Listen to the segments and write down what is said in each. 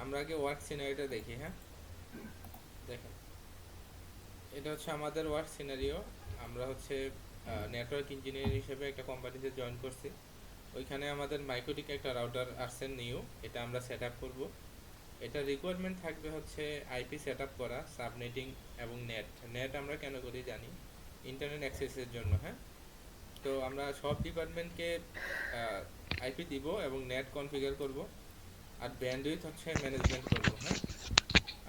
আমরা আগে ওয়ার্ক সিনারিওটা দেখি, হ্যাঁ। দেখেন, এটা হচ্ছে আমাদের ওয়ার্ক সিনারিও। আমরা হচ্ছে নেটওয়ার্ক ইঞ্জিনিয়ার হিসেবে একটা কোম্পানিতে জয়েন করছি। ওইখানে আমাদের মাইক্রোটিক একটা রাউটার আসছে নিউ, এটা আমরা সেট আপ করবো। এটা রিকোয়ারমেন্ট থাকবে হচ্ছে আইপি সেট আপ করা, সাবনেটিং এবং নেট। নেট আমরা কেন করি জানি, ইন্টারনেট অ্যাক্সেসের জন্য, হ্যাঁ। তো আমরা সব ডিপার্টমেন্টকে আইপি দিব এবং নেট কনফিগার করব। আর ব্যান্ডউইথ হচ্ছে ম্যানেজমেন্ট করব, হ্যাঁ।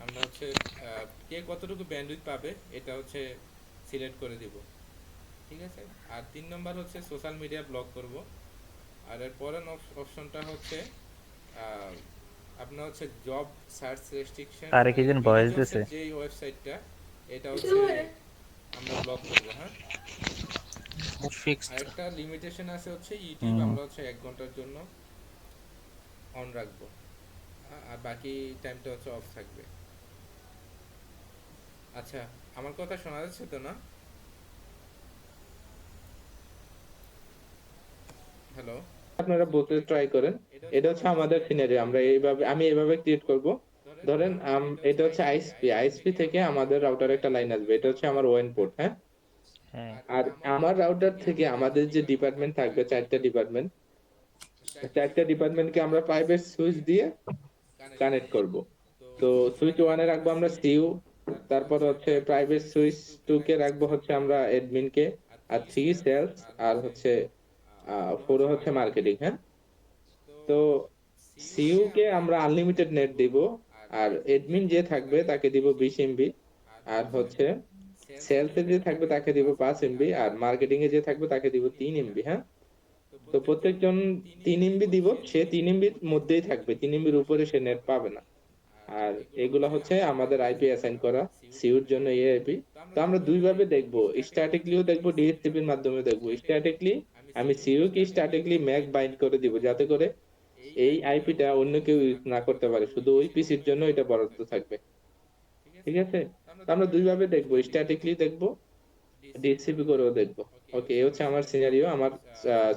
আমরা হচ্ছে কে কতটুকু ব্যান্ডউইথ পাবে এটা হচ্ছে সিলেক্ট করে দিব, ঠিক আছে। আর 3 নম্বর হচ্ছে সোশ্যাল মিডিয়া ব্লক করব। আর এর পরের অপশনটা হচ্ছে আহ, আপনার হচ্ছে জব সার্চ রেস্ট্রিকশন, আরে কি যেন মিনি ভয়েস দিছে। জবসের যে ওয়েবসাইটটা, এটা হচ্ছে আমরা ব্লক করব, হ্যাঁ। ফিক্সড। আরেকটা লিমিটেশন আছে হচ্ছে ইউটিউব হুম। আমরা হচ্ছে 1 ঘন্টার জন্য অন রাখবো, আর বাকি টাইমটা হচ্ছে অফ থাকবে। আচ্ছা, আমার কথা শোনা যাচ্ছে তো না? হ্যালো। আপনারা বলতে ট্রাই করেন। এটা হচ্ছে আমাদের সিনারি, আমরা এইভাবে আমি এইভাবে ক্রিয়েট করব। ধরেন এটা হচ্ছে আইএসপি, আইএসপি থেকে আমাদের রাউটার একটা লাইন আসবে, এটা হচ্ছে আমার ওএন পোর্ট, হ্যাঁ। হ্যাঁ। আর আমার রাউটার থেকে আমাদের যে ডিপার্টমেন্ট থাকবে, 4টা ডিপার্টমেন্ট, 4টা ডিপার্টমেন্টকে আমরা প্রাইভেট সুইচ দিয়ে কানেক্ট করব। তো সুইচ ওয়ানে রাখবো আমরা সিইউ, তারপর হচ্ছে প্রাইভেট সুইচ টু কে রাখবো হচ্ছে আমরা অ্যাডমিন কে, আর থ্রি সেলস, আর হচ্ছে ফোর হচ্ছে মার্কেটিং, হ্যাঁ। তো সিইউ কে আমরা আনলিমিটেড নেট দিব, আর এডমিন যে থাকবে তাকে দিব 20 এমবি, আর হচ্ছে সেলস এ যে থাকবে তাকে দিব 5 এমবি, আর মার্কেটিং এ যে থাকবে তাকে দিব 3 এমবি, হ্যাঁ। তো প্রত্যেকজন 3 এমবি দিব, সে 3 এমবির মধ্যেই থাকবে, 3 এমবির উপরে সে নেট পাবে না। আর এগুলো হচ্ছে আমাদের আইপি অ্যাসাইন করা সিইউর জন্য এই আইপি। তো আমরা দুইভাবে দেখবো, স্ট্যাটিকলিও দেখবো, ডিএসসিপির মাধ্যমে দেখবো। স্ট্যাটিকলি আমি সিইউ কে স্ট্যাটিকলি ম্যাক বাইন্ড করে দিব, যাতে করে এই আইপিটা অন্য কেউ ইউজ না করতে পারে, শুধু ওই পিসির জন্য এটা বরাদ্দ থাকবে, ঠিক আছে। তো আমরা দুইভাবে দেখবো, স্ট্যাটিকলি দেখবো, ডিএসসিপি করেও দেখবো। ওকে, এই হচ্ছে আমার সিনারিও। আমার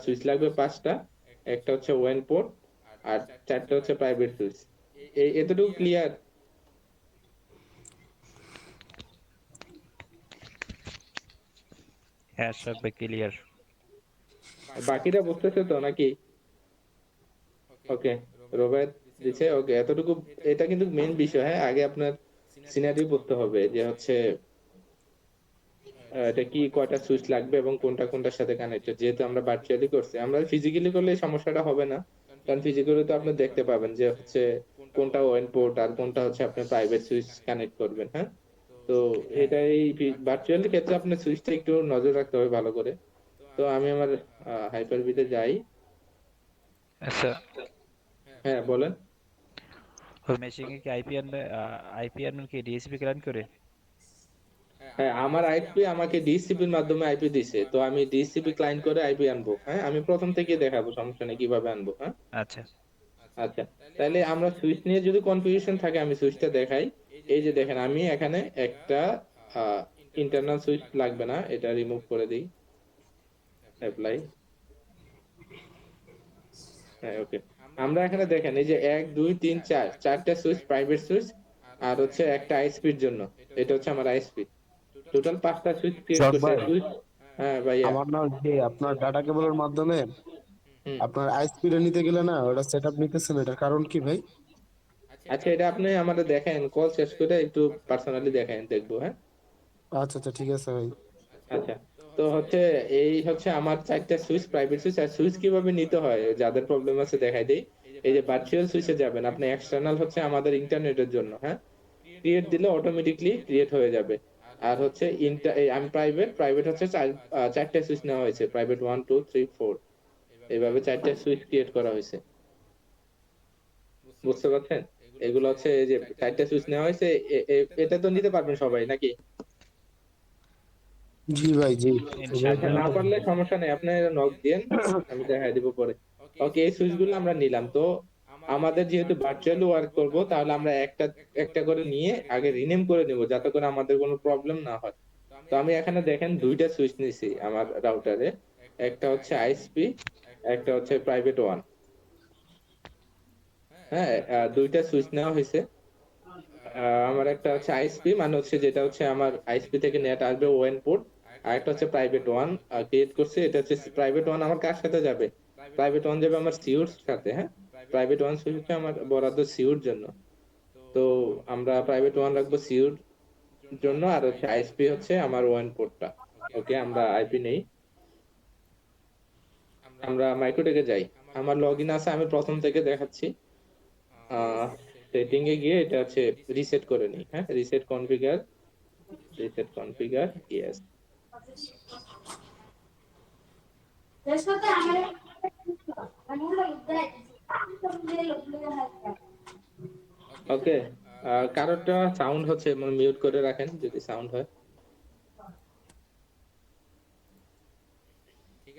সুইচ লাগবে 5টা, একটা হচ্ছে ওয়ান পোর্ট, আর 4টা হচ্ছে প্রাইভেট সুইচ। এই এতটুকু ক্লিয়ার? হ্যাঁ, সব ক্লিয়ার। বাকিটা বুঝতেছে তো নাকি? ওকে, রোবায়েত দিছে। ওকে, এতটুকু। এটা কিন্তু মেইন বিষয়, হ্যাঁ। আগে আপনার সিনারি বুঝতে হবে যে হচ্ছে এটা কি, কয়টা সুইচ লাগবে এবং কোনটা কোনটার সাথে কানেক্টেড। যেহেতু আমরা ভার্চুয়ালি করছি, আমরা ফিজিক্যালি করলে এই সমস্যাটা হবে না, কারণ ফিজিক্যালি তো আপনি দেখতে পাবেন যে হচ্ছে কোনটা ওয়েন পোর্ট আর কোনটা হচ্ছে আপনি প্রাইভেট সুইচ কানেক্ট করবেন, হ্যাঁ। তো হ্যাঁ। এটাই ভার্চুয়ালি ক্ষেত্রে আপনার সুইচটা একটু নজর রাখতে হবে ভালো করে। তো আমি আমার হাইপার বিতে যাই। আচ্ছা, হ্যাঁ, বলেন। ওই মেশিনে কি আইপি অ্যাডমিন কি ডিএসপি ক্লায়েন্ট করে? হ্যাঁ, আমার আইপি আমাকে ডিসিপির মাধ্যমে আইপি দিছে, তো আমি ডিসিপি ক্লায়েন্ট করে আইপি আনবো, হ্যাঁ। আমি প্রথম থেকে দেখাবো, সমস্যা নেই কিভাবে আনবো, হ্যাঁ। আচ্ছা। আচ্ছা, তাহলে আমরা সুইচ নিয়ে যদি কনফিউশন থাকে আমি সুইচটা দেখাই। এই যে দেখেন, আমি এখানে একটা ইন্টারনাল সুইচ লাগবে না, এটা রিমুভ করে দিই। অ্যাপ্লাই। হ্যাঁ, ওকে। আমরা এখানে দেখেন, এই যে 1 2 3 4, 4টা সুইচ প্রাইভেট সুইচ, আর হচ্ছে একটা আইএসপির জন্য, এটা হচ্ছে আমার আইএসপি। টোটাল 5টা সুইচ ক্রিয়েট শখ করছে ভাই, সুইচ। হ্যাঁ ভাইয়া। আমার না যে আপনার ডাটা কেবলের মাধ্যমে হুম। আপনার আইএসপিটা নিতে গেলে না ওটা সেট আপ নিতেছে না, এটার কারণ কি ভাই? আচ্ছা, এটা আপনি আমাদের দেখেন, কল শেষ করে একটু পার্সোনালি দেখেন, দেখবো, হ্যাঁ। আচ্ছা আচ্ছা, ঠিক আছে ভাই। আচ্ছা, তো হচ্ছে এই হচ্ছে আমার 4টা সুইচ প্রাইভেট সুইচ। আর সুইচ কিভাবে নিতে হয় যাদের প্রবলেম আছে দেখাই দেই। এই যে ভার্চুয়াল সুইচে যাবেন আপনি, এক্সটার্নাল হচ্ছে আমাদের ইন্টারনেটের জন্য, হ্যাঁ। ক্রিয়েট দিলে অটোমেটিকলি ক্রিয়েট হয়ে যাবে। আর হচ্ছে আমি প্রাইভেট, প্রাইভেট হচ্ছে 4টা সুইচ নেওয়া হয়েছে, প্রাইভেট 1 2 3 4, এইভাবে 4টা সুইচ ক্রিয়েট করা হয়েছে, বুঝতে পারছেন? এগুলো হচ্ছে এই যে 4টা সুইচ নেওয়া হয়েছে। এটা তো নিতে পারবেন সবাই নাকি? জি ভাই, জি। আচ্ছা, ইনশাআল্লাহ। না পারলে সমস্যা নেই, আপনি নক দিন, আমি দেখাই দিব পরে। ওকে, এই সুইচ গুলো আমরা নিলাম। তো আমাদের যেহেতু ভার্চুয়ালি ওয়ার্ক করব, তাহলে আমরা একটা একটা করে নিয়ে আগে রিনেম করে নেব, যাতে করে আমাদের কোনো প্রবলেম না হয়। তো আমি এখানে দেখেন 2টা সুইচ নিছি আমার রাউটারে, একটা হচ্ছে আইএসপি, একটা হচ্ছে প্রাইভেট ওয়ান। হ্যাঁ, দুইটা সুইচ নেওয়া হয়েছে। আমার একটা হচ্ছে আইএসপি, মানে হচ্ছে যেটা হচ্ছে আমার আইএসপি থেকে নেট আসবে ওএন পোর্ট, আর একটা হচ্ছে প্রাইভেট ওয়ান ক্রিয়েট করছে। এটা হচ্ছে প্রাইভেট ওয়ান আমার কার সাথে যাবে? প্রাইভেট ওয়ান যাবে আমার সিউর সাথে। হ্যাঁ, প্রাইভেট ওয়ান সুইচ হচ্ছে আমার বরাদ্দ সিউর জন্য। তো আমরা প্রাইভেট ওয়ান রাখবো সিউর জন্য, আর হচ্ছে আইএসপি হচ্ছে আমার ওএন পোর্টটা। ওকে, আমরা আইপি নেই, আমরা মাইক্রোটেকে যাই। আমার লগ ইন আছে, আমি প্রথম থেকে দেখাচ্ছি। সেটিং এ গিয়ে এটা হচ্ছে রিসেট করে নিই। হ্যাঁ, রিসেট কনফিগার, ইয়েস। ওকে, কারোরটা সাউন্ড হচ্ছে, মিউট করে রাখেন যদি সাউন্ড হয়।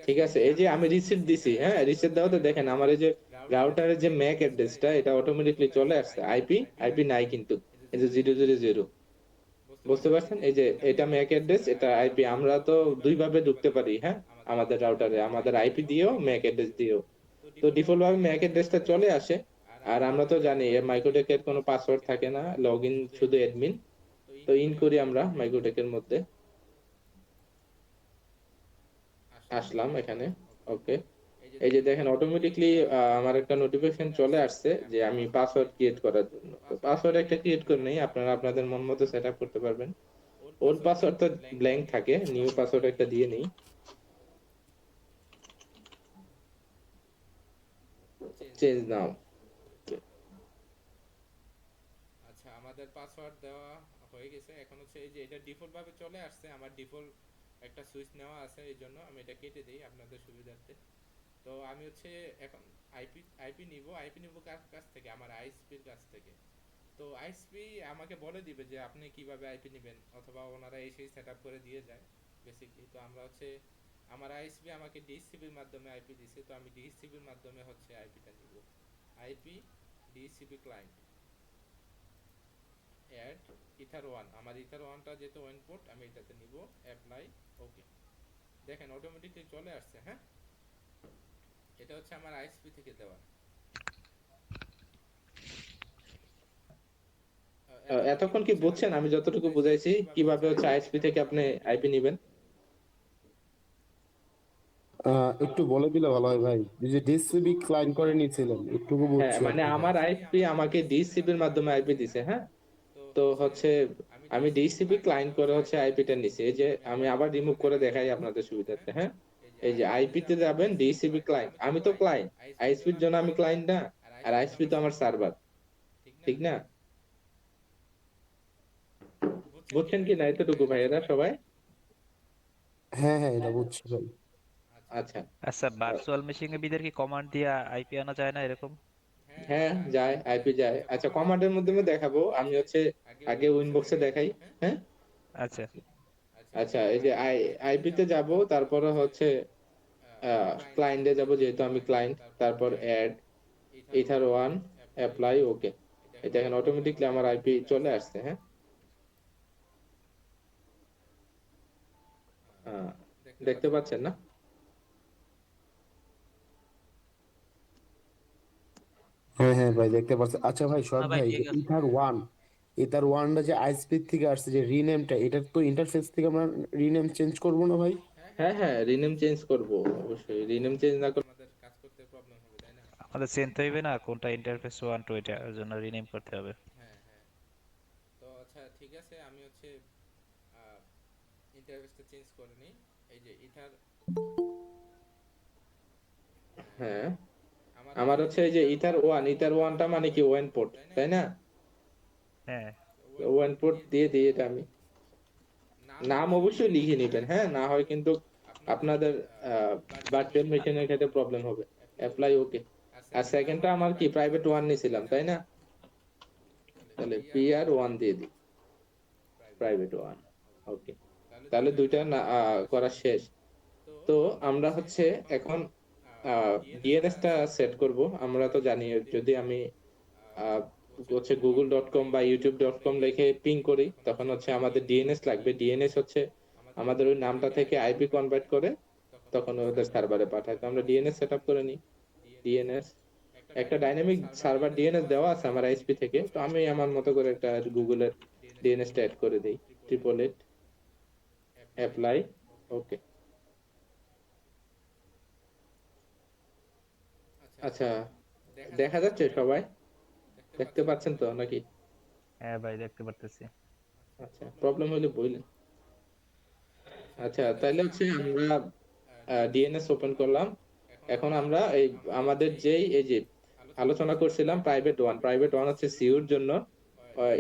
ঠিক আছে, এই যে আমি রিসেট দিছি। হ্যাঁ, রিসেট দেওয়াতে দেখেন আমার এই যে রাউটারের যে ম্যাক অ্যাড্রেসটা এটা অটোমেটিকলি চলে আসছে। আইপি নাই কিন্তু, এই যে 000। বুঝতে পারছেন? এই যে এটা ম্যাক অ্যাড্রেস, এটা আইপি। আমরা তো দুই ভাবে ঢুকতে পারি। হ্যাঁ, আমাদের রাউটারে আমাদের আইপি দিয়েও ম্যাক অ্যাড্রেস দিয়েও। তো ডিফল্ট ভাবে ম্যাক অ্যাড্রেসটা চলে আসে। আর আমরা তো জানি মাইক্রোটেকের কোনো পাসওয়ার্ড থাকে না, লগইন শুধু অ্যাডমিন। তো ইন করি আমরা মাইক্রোটেকের মধ্যে, আসলাম এখানে। ওকে, এই যে দেখেন অটোমেটিকলি আমার একটা নোটিফিকেশন চলে আসছে যে আমি পাসওয়ার্ড ক্রিয়েট করার জন্য। তো পাসওয়ার্ড একটা ক্রিয়েট করে নেই, আপনারা আপনাদের মন মতো সেটআপ করতে পারবেন। ওল্ড পাসওয়ার্ড তো ব্ল্যাঙ্ক থাকে, নিউ পাসওয়ার্ড একটা দিয়ে নেই। চেঞ্জ নাও। আচ্ছা, আমাদের পাসওয়ার্ড দেওয়া হয়ে গেছে। এখন হচ্ছে এই যে এটা ডিফল্ট ভাবে চলে আসছে, আমার ডিফল্ট একটা সুইচ নেওয়া আছে, এই জন্য আমি এটা কেটে দিই আপনাদের সুবিধার্থে। তো আমি হচ্ছে এখন আইপি নিব কার কাছ থেকে? আমার আইএসপির কাছ থেকে। তো আইএসপি আমাকে বলে দিবে যে আপনি কিভাবে আইপি নেবেন, অথবা ওনারা এসেই সেট আপ করে দিয়ে যায় বেসিকলি। তো আমরা হচ্ছে আমার আইএসপি আমাকে ডিএসসিবির মাধ্যমে আইপি দিছে, তো আমি ডিএসসিবির মাধ্যমে হচ্ছে আইপিটা নিব। IP DHCP client add ether one, আমার ইথার ওয়ানটা যেহেতু ওয়ান পোর্ট আমি এটাতে নিব। Apply, okay. দেখেন অটোমেটিকলি চলে আসছে। হ্যাঁ, এটা হচ্ছে আমার আইএসপি থেকে দেওয়া। এতক্ষণ কি বুঝছেন আমি যতটুকু বুঝাইছি কিভাবে হচ্ছে আইএসপি থেকে আপনি আইপি নেবেন? একটু বলে দিলে ভালো হয় ভাই, এই যে ডিসিবি ক্লায়েন্ট করে নিয়েছিলেন, একটুকু হ্যাঁ, বুঝছি আর মানে কি ভাই। আমার আইএসপি আমাকে ডিসিবির মাধ্যমে আইপি দিছে। হ্যাঁ, তো হচ্ছে আমি ডিসিবি ক্লায়েন্ট করে হচ্ছে আইপিটা নিছি। এই যে আমি আবার রিমুভ করে দেখাই আপনাদের সুবিধার্থে। হ্যাঁ, এই যে আইপি তে যাবেন ডিসিবি ক্লায়েন্ট, আমি তো ক্লায়েন্ট, আইএসপির জন্য আমি ক্লায়েন্ট না, আর আইএসপি তো আমার সার্ভার, ঠিক না? বুঝছেন কি না এতটুকু ভাইয়েরা সবাই? হ্যাঁ হ্যাঁ, এটা বুঝছি ভাই। আচ্ছা। আচ্ছা, ভার্চুয়াল মেশিনের ভিতরে কি কমান্ড দিয়া আইপি আনা যায় না এরকম? হ্যাঁ, যায়, আইপি যায়। আচ্ছা, কমান্ডের মাধ্যমে দেখাবো। আমি হচ্ছে আগে উইনবক্সে দেখাই। হ্যাঁ, আচ্ছা আচ্ছা, এই যে আইপি তে যাব, তারপরে হচ্ছে ক্লায়েন্টে যাব যেহেতু আমি ক্লায়েন্ট, তারপর অ্যাড ইথার ওয়ান, অ্যাপ্লাই, ওকে। এই দেখেন অটোমেটিকলি আমার আইপি চলে আসছে। হ্যাঁ, দেখতে পাচ্ছেন না? হ্যাঁ হ্যাঁ ভাই, দেখতে পাচ্ছি। আচ্ছা ভাই, হ্যাঁ সোহাগ ভাই ভাই, ঠিক যে আছে। ইথার ওয়ানটা যে আইএসপি থেকে আসছে, যে রিনেমটা, এটার তো ইন্টারফেস থেকে আমরা রিনেম চেঞ্জ করবো না ভাই? হ্যাঁ হ্যাঁ, রিনেম চেঞ্জ করব, অবশ্যই। রিনেম চেঞ্জ না করলে আমাদের কাজ করতে প্রবলেম হবে, তাই না? আমাদের চেনতে হইবে না কোনটা ইন্টারফেস 1 টু, এটার জন্য রিনেম করতে হবে। হ্যাঁ হ্যাঁ। তো আচ্ছা ঠিক আছে, আমি হচ্ছে ইন্টারফেসটা চেঞ্জ করে নিই। এই যে ইথার, হ্যাঁ, আমার আমার হচ্ছে এই হচ্ছে যে এই যে ইথার ওয়ানটা মানে কি ওয়ান পোর্ট, তাই না? হ্যাঁ, ওয়ান পোর্ট দিয়ে দিই এটা আমি। নাম নাম অবশ্যই অবশ্যই লিখে লিখে নেবেন, নেবেন, হ্যাঁ, হ্যাঁ, না না হয় হয় কিন্তু আপনাদের ভার্চুয়াল মেশিনের ক্ষেত্রে প্রবলেম হবে। অ্যাপ্লাই, ওকে। আর সেকেন্ডটা আমার কি প্রাইভেট ওয়ান নিয়েছিলাম, তাই না? তাহলে পিআর ওয়ান দিয়ে দিই, প্রাইভেট ওয়ান, ওকে। তাহলে দুইটা না করা শেষ। তো আমরা হচ্ছে এখন ডিএনএস টা সেট করব। আমরা তো জানি যদি আমি আহ, হচ্ছে google.com বা youtube.com লিখে পিং করি, তখন হচ্ছে আমাদের ডিএনএস লাগবে। ডিএনএস হচ্ছে আমাদের ওই নামটা থেকে আইপি কনভার্ট করে তখন ওদের সার্ভারে পাঠায়। তো আমরা ডিএনএস সেট আপ করে নিই। ডিএনএস একটা ডাইনামিক সার্ভার ডিএনএস দেওয়া আছে আমার আইএসপি থেকে, তো আমি আমার মতো করে একটা গুগলের ডিএনএস টা অ্যাড করে দেই, 888 অ্যাপ্লাই, ওকে। আচ্ছা, দেখা যাচ্ছে সবাই? দেখতে পাচ্ছেন তো নাকি? হ্যাঁ ভাই দেখতে পারতেছি। আচ্ছা, প্রবলেম হলে বললেন। আচ্ছা, তাহলে হচ্ছে আমরা ডিএনএস ওপেন করলাম। এখন আমরা এই আমাদের যেই এই যে আলোচনা করছিলাম প্রাইভেট ওয়ান হচ্ছে সিইউর জন্য,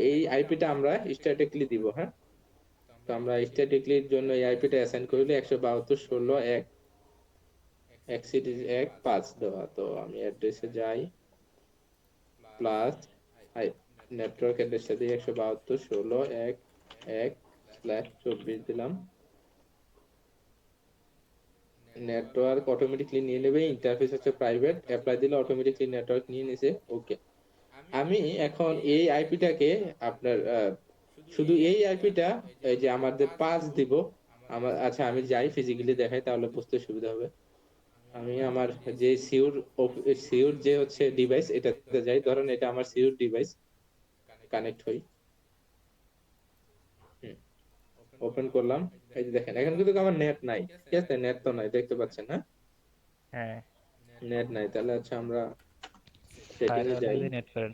এই আইপিটা আমরা স্ট্যাটিকলি দিব, হ্যাঁ। তো আমরা স্ট্যাটিকলির জন্য এই আইপিটা অ্যাসাইন করলে 172.16.1 এক্সিডিজ 1.5 দেওয়া। তো আমি অ্যাড্রেসে যাই, প্লাস নেটওয়ার্ক অ্যাড্রেসটা দিয়ে 172.16.1/24 দিলাম। নেটওয়ার্ক অটোমেটিকলি নিয়ে নেবে, ইন্টারফেস হচ্ছে প্রাইভেট, অ্যাপ্লাই দিলে অটোমেটিকলি নেটওয়ার্ক নিয়ে নিছে, ওকে। আমি এখন এই আইপিটাকে আপনার শুধু এই আইপিটা এই যে আমাদের 5 দিব আমার। আচ্ছা, আমি যাই ফিজিক্যালি দেখাই তাহলে বুঝতে সুবিধা হবে। আমি আমার যে সিউর যে হচ্ছে ডিভাইস এটাতে যাই, ধরেন এটা আমার সিউর ডিভাইস, কানেক্ট হই, ওপেন করলাম। এই যে দেখেন এখন কিন্তু আমার নেট নাই, ঠিক আছে, নেট তো নাই, দেখতে পাচ্ছেন না? হ্যাঁ নেট নাই, তাহলে হচ্ছে আমরা সেটিং এ যাই। নেট করেন।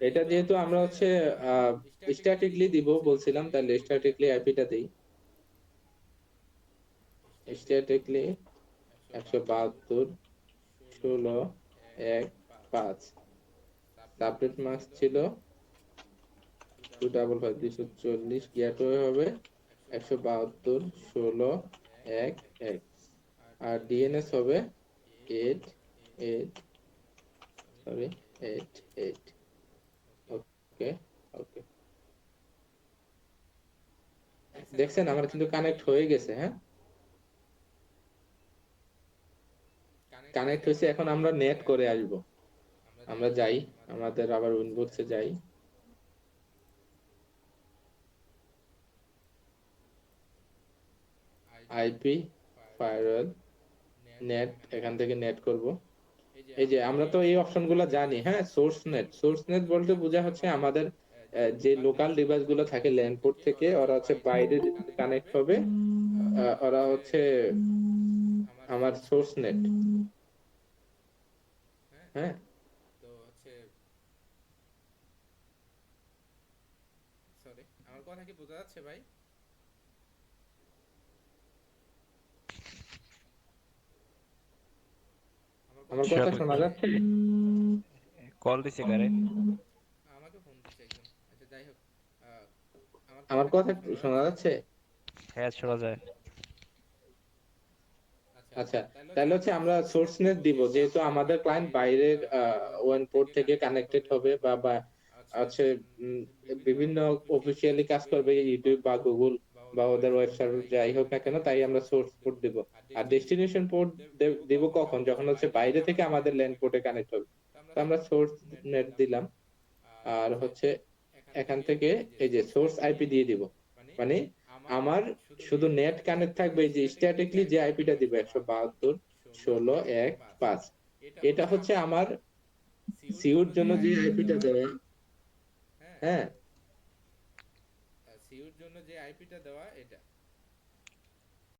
এটা যেহেতু আমরা হচ্ছে স্ট্যাটিকলি দিব বলছিলাম, তাহলে স্ট্যাটিকলি আইপিটা দেই, স্ট্যাটিকলি 172.16.1.5। সাবনেট মাস্ক ছিল 255 গেটওয়ে হবে 172.16.1.1, আর ডিএনএস হবে 88, ওকে ওকে। দেখছেন আমার কিন্তু কানেক্ট হয়ে গেছে, হ্যাঁ, কানেক্ট হয়েছে। এখন আমরা নেট করে আসবো, আমরা যাই আমাদের আবার উইনবক্সে যাই, আইপি ফায়ারওয়েল নেট, এখান থেকে নেট করব। এই যে আমরা তো এই অপশনগুলো জানি, হ্যাঁ। সোর্স নেট বলতে বোঝা হচ্ছে আমাদের যে লোকাল ডিভাইস গুলো থাকে ল্যান্ড পোর্ট থেকে, ওরা হচ্ছে বাইরে কানেক্ট হবে, ওরা হচ্ছে আমার সোর্স নেট, হ্যাঁ। তো হচ্ছে সরি, আমার কথা কি বোঝা যাচ্ছে ভাই? আমার কথা শোনা যাচ্ছে? কল দিছে কারে? আমাকে ফোন দিচ্ছে একজন। আচ্ছা যাই হোক, আমার কথা শোনা যাচ্ছে? হ্যাঁ শোনা যায়। আচ্ছা, তাহলে হচ্ছে আমরা সোর্স নেট দিব, যেহেতু আমাদের ক্লায়েন্ট বাইরের ওয়ান পোর্ট থেকে কানেক্টেড হবে, বা আছে বিভিন্ন অফিসিয়ালি কাজ করবে ইউটিউব বা গুগল বা ওদের ওয়েব সার্ভার যাই হোক না কেন, তাই আমরা সোর্স পোর্ট দিব। আর ডেস্টিনেশন পোর্ট দিব কখন, যখন হচ্ছে বাইরে থেকে আমাদের ল্যান্ড পোর্টে কানেক্ট হবে, তো আমরা সোর্স নেট দিলাম। আর হচ্ছে এখান থেকে এই যে সোর্স আইপি দিয়ে দিব, মানে আমার শুধু নেট কানেক্ট থাকবে, এই যে স্ট্যাটিকলি যে আইপিটা দিব 172.16.1.5, এটা হচ্ছে আমার সিউর জন্য যে আইপিটা দেওয়া, হ্যাঁ। সিউর জন্য যে আইপিটা দেওয়া এটা